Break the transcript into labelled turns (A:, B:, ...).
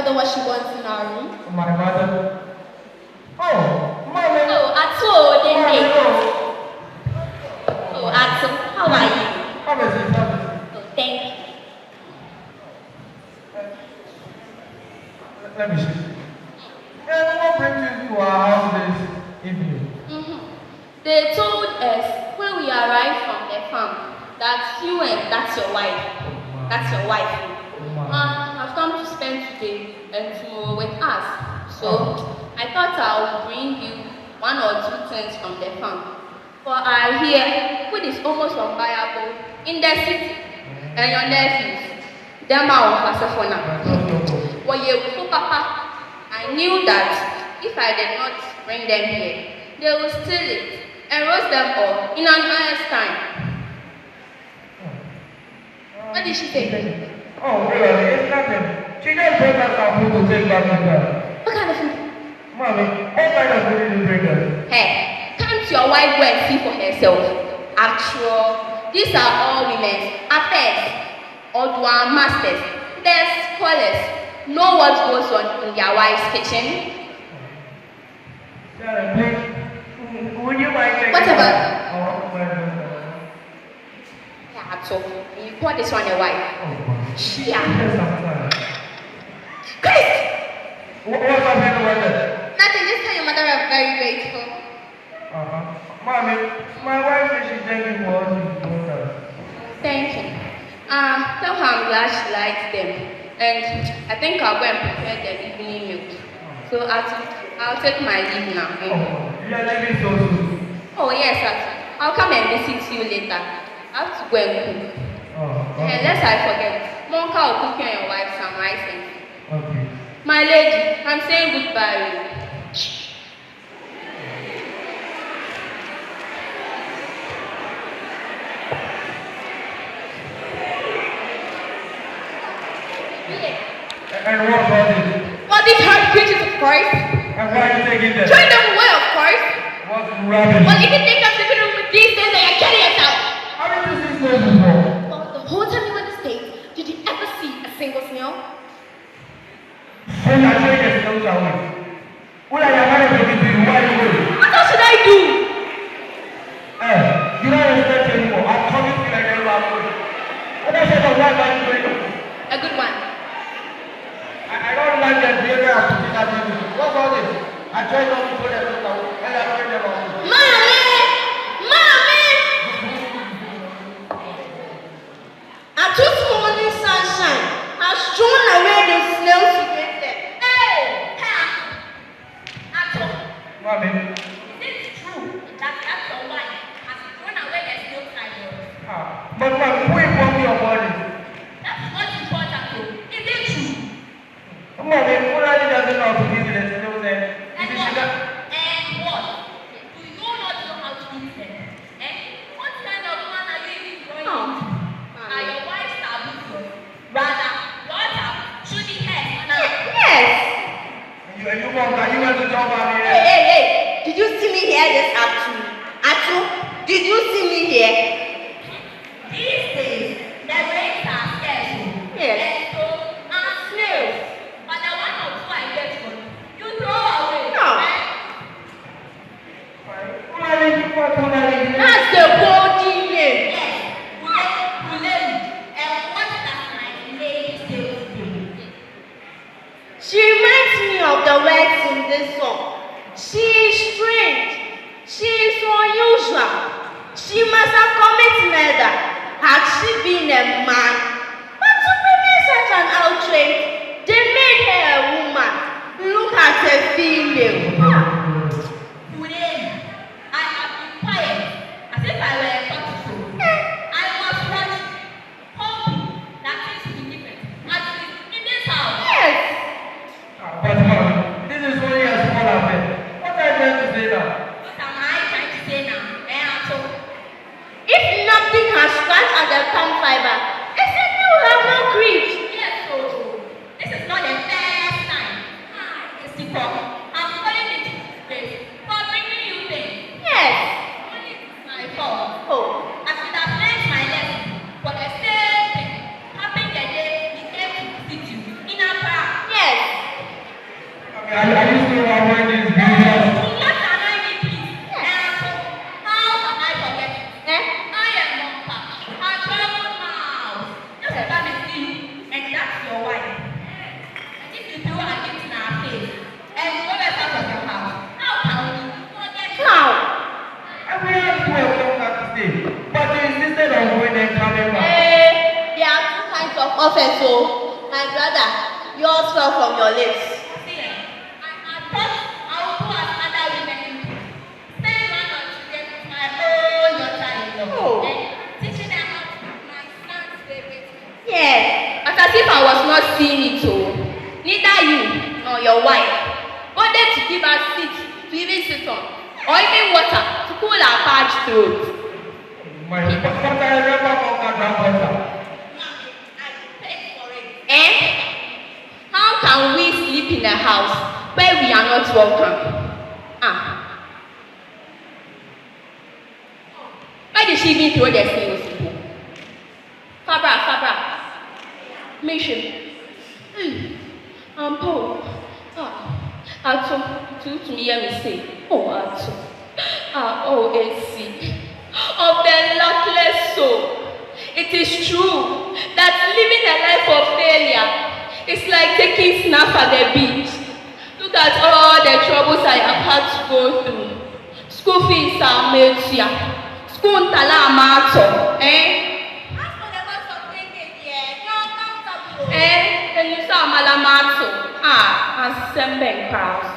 A: mother what she wants in our room?
B: My mother? Oh, mommy.
A: Oh, Atu, Dende. Oh, Atu, how are you?
B: How is it?
A: Oh, thank you.
B: Let me see. And what brings you to our house this evening?
A: They told us when we arrived from the farm that you and that's your wife. That's your wife. Have come to spend today and tomorrow with us. So I thought I would bring you 1 or 2 things from the farm. For I hear food is almost unviable in the city. And your nephews, them are pass for now. Well, you Papa, I knew that if I did not bring them here, they will steal it and roast them all in an hour's time. What did she say?
B: Oh, really? It's nothing. She just brought us our food to take back with her.
A: What kind of food?
B: Mommy, what kind of food did you bring us?
A: Hey, can't your wife go and see for herself? Actual, these are all women's affairs, or masters. They're scholars. Know what goes on in their wife's kitchen?
B: Sarah, please, would you mind taking
A: Whatever.
B: Yeah,
A: so you call this one your wife?
B: Yeah.
A: Chris!
B: What's happening with it?
A: Nothing, just tell your mother I'm very grateful.
B: Mommy, my wife says she's thanking for us.
A: Thank you. Tell her I'm glad she likes them. And I think I'll go and prepare the evening meal. So I'll take my leave now.
B: Oh, you are leaving so soon?
A: Oh yes, I'll come and visit you later. I have to go and cook. And lest I forget, Monka will cook you and your wife some rice.
B: Okay.
A: My lady, I'm saying goodbye.
B: And what about it?
A: Well, these hard creatures, of course.
B: And why are you taking them?
A: Train them away, of course.
B: What's rubbish?
A: Well, if you think I'm sleeping with these things, then you're killing yourself.
B: How did you see snails before?
A: Well, the whole time you were in the States, did you ever see a single snail?
B: When I train the snails away, when I am married to you, why are you going?
A: What else should I do?
B: You don't respect anymore. I'm talking to you like you are going. What I said, why are you going?
A: A good one.
B: I don't like the behavior of the people. What about it? I tried not to put them out, and I tried them out.
A: Mommy! Mommy! A tooth morning sunshine has shown away the snails you gave them. Hey!
B: Mommy.
A: Is it true that your wife has thrown away the snail tiger?
B: But Mom, who informed me about it?
A: That's what you thought I told. Is it true?
B: Mommy, Fulani doesn't know how to give the snails and
A: And what? And what? Do you not know how to eat them? Eh? What kind of man are you even going into? Are your wife's taboo? Rather, water, shooting head. Yes.
B: And you mom, can you want to jump on me?
C: Hey! Did you see me here this afternoon? Atu, did you see me here?
A: These days, the rains are scarce.
C: Yes.
A: And so are snails. But the 1 or 2 I get from you throw away.
C: No.
B: Fulani.
C: That's the body name.
A: Yes. Buleli. And what does my lady say to you?
C: She reminds me of the words in this song. She is strange. She is unusual. She must have committed murder. Had she been a man? But to remain such an outrage, they made her a woman. Look at her female.
A: Buleli. I have been quiet as if I were a tortoise. I was watching, hoping that things will be different. At least in this house.
C: Yes.
B: But Mom, this is only a small affair. What are you trying to say now?
A: What am I trying to say now?
C: If nothing has scratched at the palm fiber, I said you will have no grief.
A: Yes, so this is not the first time. It's the problem. I'm calling it disgrace for bringing you things.
C: Yes.
A: Only my fault.
C: Oh.
A: I should have learned my lesson for the same thing happened the day he came to visit you in Accra.
C: Yes.
B: Are you still avoiding this
A: Hey,
B: video?
A: do not annoy me, please. How can I forget it? I am Monka. I travel now. Just come and see you, and that's your wife. And if you do anything in our face, and go back out of your house, how can we forget it?
C: Now,
B: And we have to welcome her to stay. But you insisted on going and coming back.
C: there are two kinds of offense, so my brother, yours fell from your lips.
A: See, I thought I would do as other women do. Spend 1 or 2 days with my own daughter-in-law.
C: Oh.
A: And teaching them how to cook my son's favorite food.
C: Yes, but as if I was not seeing it, oh. Neither you nor your wife bothered to give us seat to even sit on, or even water to cool our parched throats.
B: But I remember Monka drank water.
A: Mommy, I paid for it.
C: How can we sleep in a house where we are not welcome? Why did she even throw the snails people? Fabra, mission. Paul. Ato, to me, hear me say, oh, Ato. AC. Of the luckless soul. It is true that living a life of failure is like taking snap at the beach. Look at all the troubles I have had to go through. School fees are made here. School talamato,
A: As for the cost of drinking, you're comfortable.
C: And you saw malamato. Assemble crowds.